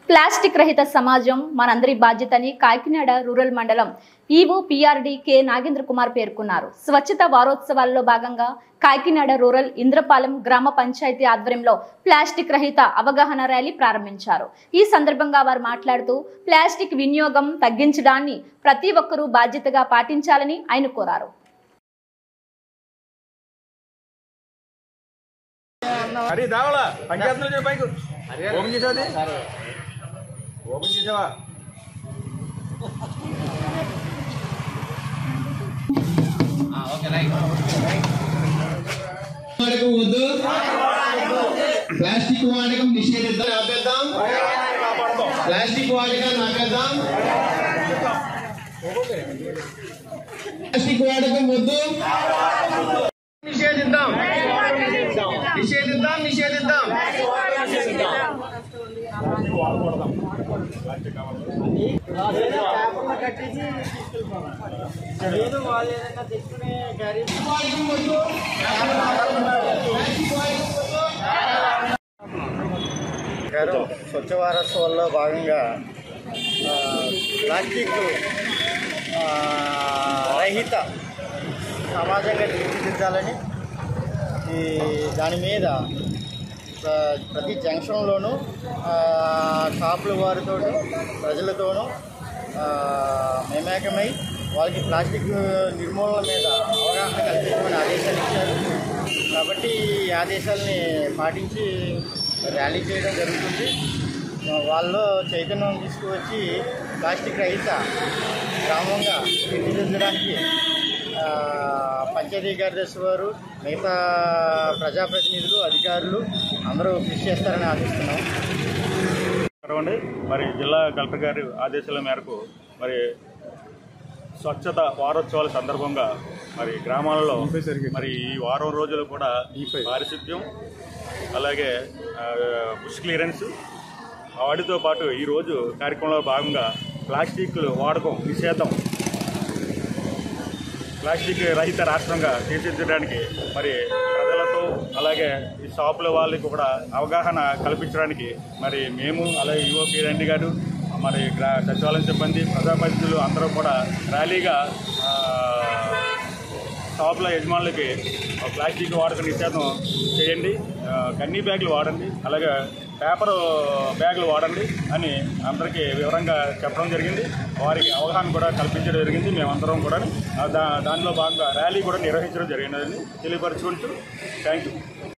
Plastic రహిత సమాజం మనందరి బాధ్యతని కాకినాడ రూరల్ మండలం EO PRD K Nagendra Kumar పేర్కొన్నారు. స్వచ్ఛత వారోత్సవాల్లో భాగంగా కాకినాడ రూరల్ ఇంద్రపాలెం గ్రామ పంచాయతీ ఆధ్వర్యంలో ప్లాస్టిక్ రహిత అవగాహన ర్యాలీ ప్రారంభించారు. ఈ సందర్భంగా వారు మాట్లాడుతూ ప్లాస్టిక్ వినియోగం తగ్గించడాన్ని ప్రతి ఒక్కరూ బాధ్యతగా పాటించాలని ఆయన కోరారు. ప్లాస్టిక్ వాడకం నిషేధిద్దాం, ఆపేద్దాం. ప్లాస్టిక్ వాడకం ఆపేద్దాం. ప్లాస్టిక్ వాడకం వద్దు, నిషేధిద్దాం, నిషేధిద్దాం, నిషేధిద్దాం. స్వచ్ఛ వారోత్సవాల్లో భాగంగా ప్లాస్టిక్ రహిత సమాజంగా తీర్చిదిద్దాలని దాని మీద ప్రతి జంక్షన్లోనూ షాపుల వారితో ప్రజలతోనూ మేమేకమై వాళ్ళకి ప్లాస్టిక్ నిర్మూలన మీద అవగాహన కల్పించమని ఆదేశాలు ఇచ్చారు. కాబట్టి ఈ ఆదేశాలని పాటించి ర్యాలీ చేయడం జరుగుతుంది. వాళ్ళు చైతన్యం తీసుకువచ్చి ప్లాస్టిక్ రహిత గ్రామంగా తీర్చిదిద్దడానికి పంచాయతీ కార్యదర్శి వారు, మిగతా ప్రజాప్రతినిధులు, అధికారులు అందరూ కృషి చేస్తారని ఆశిస్తున్నాం. మరి జిల్లా కలెక్టర్ గారి ఆదేశాల మేరకు మరి స్వచ్ఛత వారోత్సవాల సందర్భంగా మరి గ్రామాలలో మరి ఈ వారం రోజులు కూడా పారిశుద్ధ్యం, అలాగే బుష్ క్లియరెన్స్, వాటితో పాటు ఈరోజు కార్యక్రమంలో భాగంగా ప్లాస్టిక్ వాడకం నిషేధం, ప్లాస్టిక్ రహిత రాష్ట్రంగా తీర్చిదిద్దడానికి మరి ప్రజలతో అలాగే ఈ షాపుల వాళ్ళకి కూడా అవగాహన కల్పించడానికి మరి మేము అలాగే ఈవో పిఆర్డి గారు, మరి సచివాలయం సిబ్బంది, ప్రజాప్రతినిధులు అందరూ కూడా ర్యాలీగా షాపుల యజమానులకి ప్లాస్టిక్ వాడక నిషేధం చేయండి, గన్నీ బ్యాగులు వాడండి, అలాగే పేపర్ బ్యాగులు వాడండి అని అందరికీ వివరంగా చెప్పడం జరిగింది. వారికి అవగాహన కూడా కల్పించడం జరిగింది. మేమందరం కూడా దానిలో భాగంగా ర్యాలీ కూడా నిర్వహించడం జరిగినదని తెలియపరచుకుంటూ థ్యాంక్ యూ.